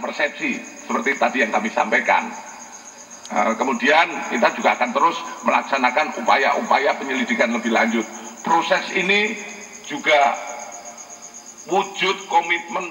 persepsi seperti tadi yang kami sampaikan. Kemudian kita juga akan terus melaksanakan upaya-upaya penyelidikan lebih lanjut. Proses ini juga wujud komitmen.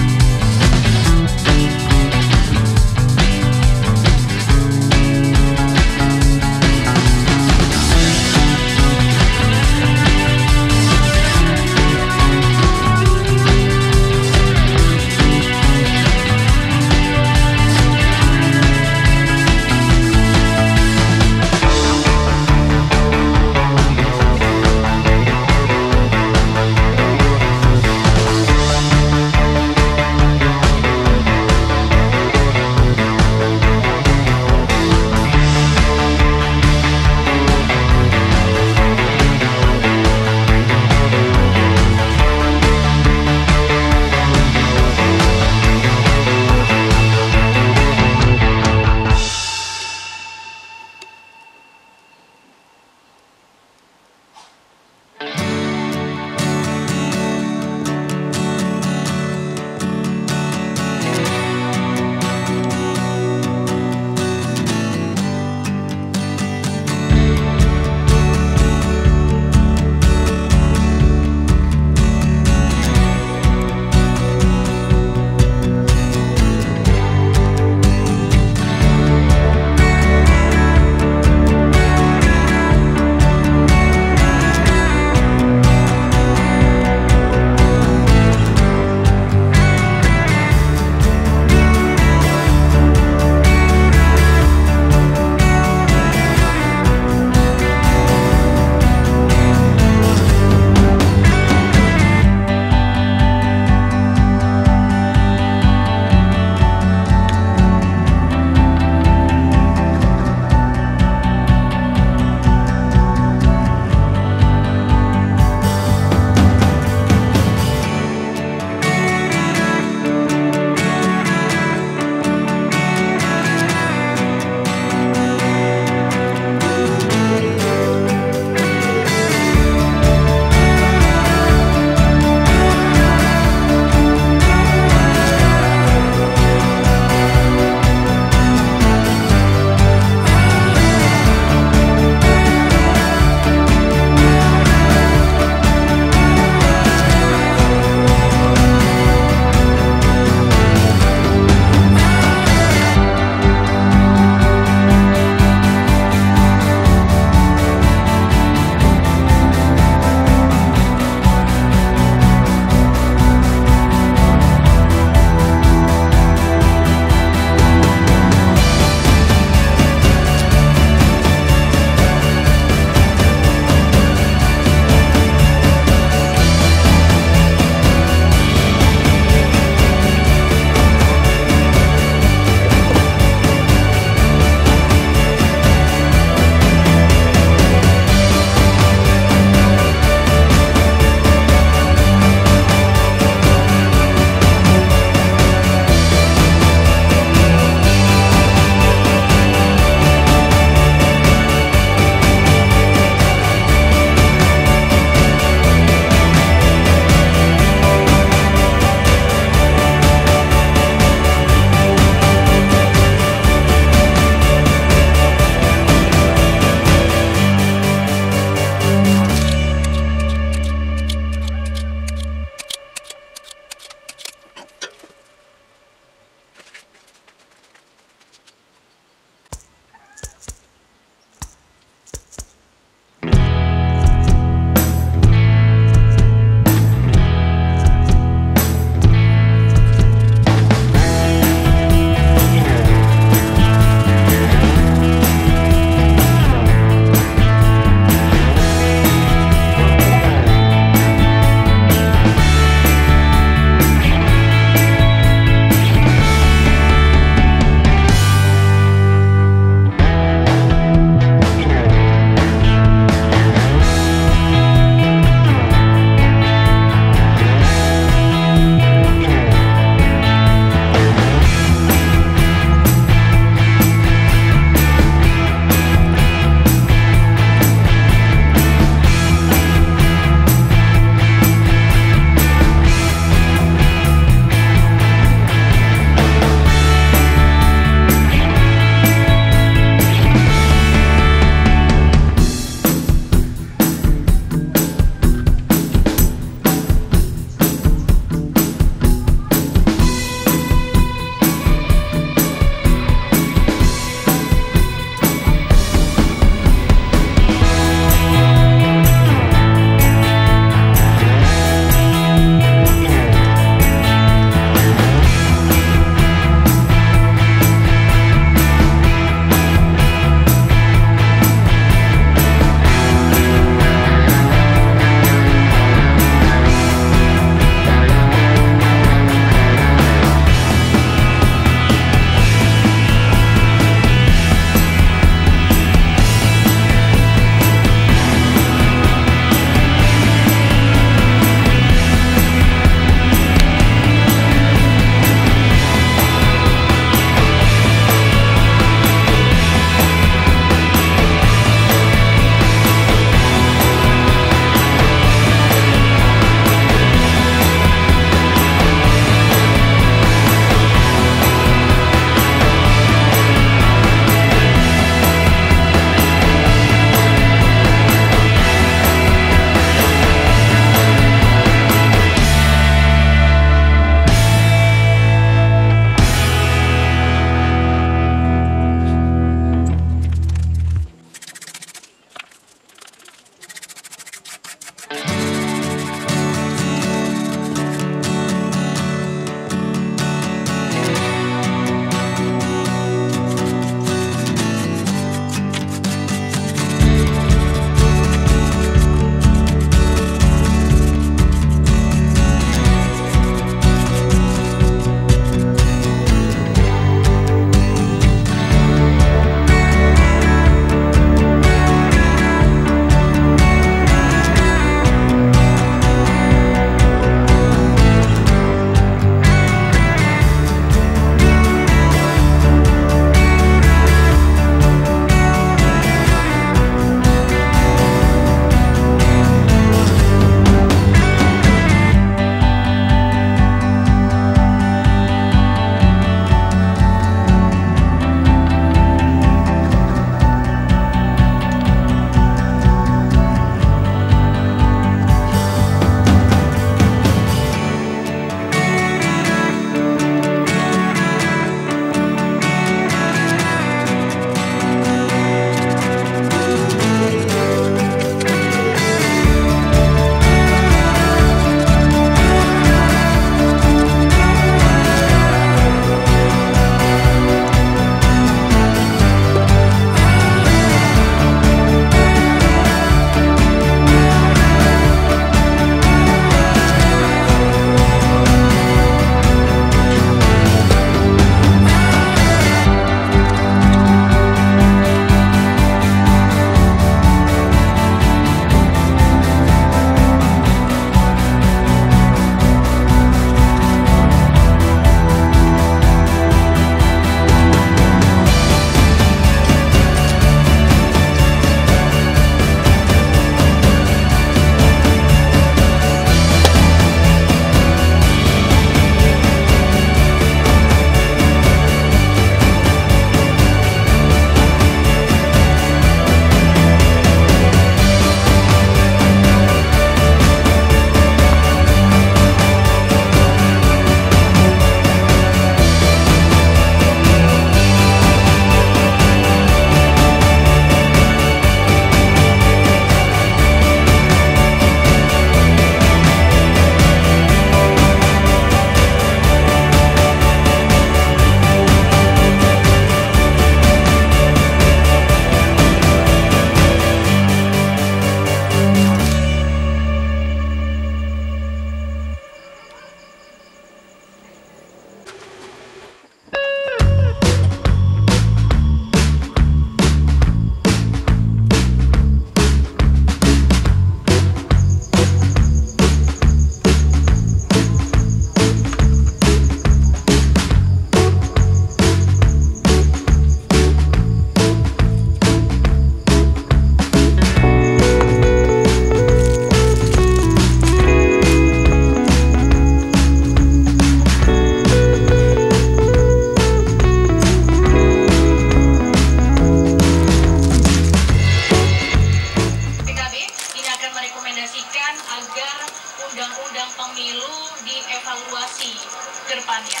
merekomendasikan agar undang-undang pemilu dievaluasi ke depannya.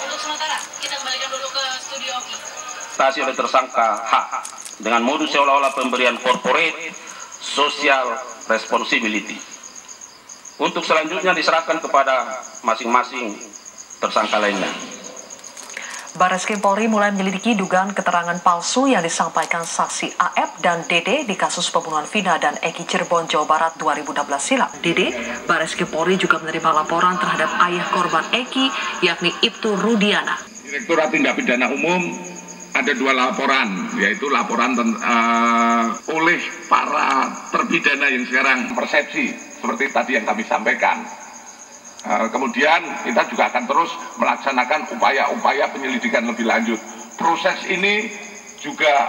Untuk sementara, kita kembalikan dulu ke studio Oki. Oleh tersangka H dengan modus seolah-olah pemberian corporate social responsibility. Untuk selanjutnya diserahkan kepada masing-masing tersangka lainnya. Barreskrim Polri mulai menyelidiki dugaan keterangan palsu yang disampaikan saksi AF dan DD di kasus pembunuhan Vina dan Eki Cirebon, Jawa Barat 2016 silam. DD, Barreskrim Polri juga menerima laporan terhadap ayah korban Eki, yakni Ibtu Rudiana. Direktorat Tindak Pidana Umum ada 2 laporan, yaitu laporan oleh para terpidana yang sekarang persepsi seperti tadi yang kami sampaikan. Kemudian kita juga akan terus melaksanakan upaya-upaya penyelidikan lebih lanjut. Proses ini juga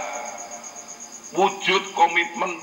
wujud komitmen.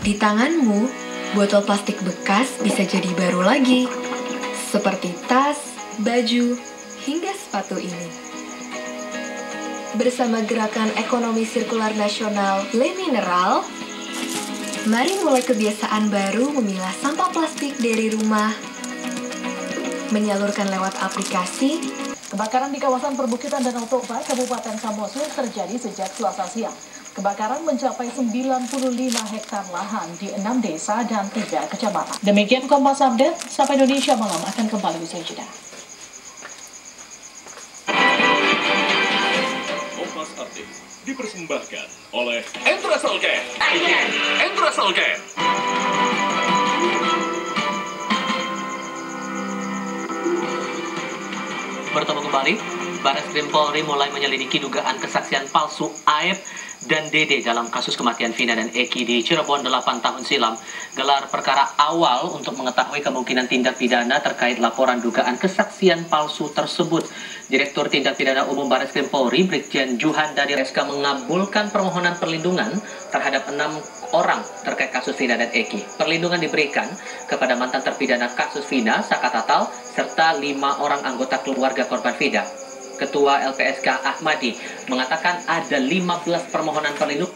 Di tanganmu, botol plastik bekas bisa jadi baru lagi, seperti tas, baju, hingga sepatu ini. Bersama Gerakan Ekonomi Sirkular Nasional Le Mineral, mari mulai kebiasaan baru memilah sampah plastik dari rumah, menyalurkan lewat aplikasi. Kebakaran di kawasan perbukitan Danau Toba, Kabupaten Samosir terjadi sejak Selasa siang. Kebakaran mencapai 95 hektar lahan di 6 desa dan 3 kecamatan. Demikian Kompas Update, sampai Indonesia Malam akan kembali usai jeda. Kompas Update dipersembahkan oleh Entrasolcare. Entrasolcare. Bertemu kembali, Barreskrim Polri mulai menyelidiki dugaan kesaksian palsu AF dan DD dalam kasus kematian Vina dan Eki di Cirebon 8 tahun silam. Gelar perkara awal untuk mengetahui kemungkinan tindak pidana terkait laporan dugaan kesaksian palsu tersebut. Direktur Tindak Pidana Umum Barreskrim Polri, Brigjen Juhan dari SK mengabulkan permohonan perlindungan terhadap 6 orang terkait kasus Vina dan Eki. Perlindungan diberikan kepada mantan terpidana kasus Vina, Saka Tatal, serta 5 orang anggota keluarga korban Vina. Ketua LPSK Ahmadi mengatakan ada 15 permohonan perlindungan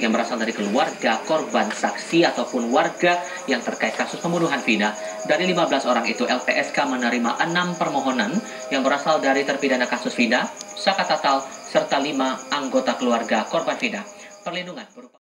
yang berasal dari keluarga korban, saksi ataupun warga yang terkait kasus pembunuhan Vina. Dari 15 orang itu, LPSK menerima 6 permohonan yang berasal dari terpidana kasus Vina, Saka Tatal, serta 5 anggota keluarga korban Vina. Perlindungan berupa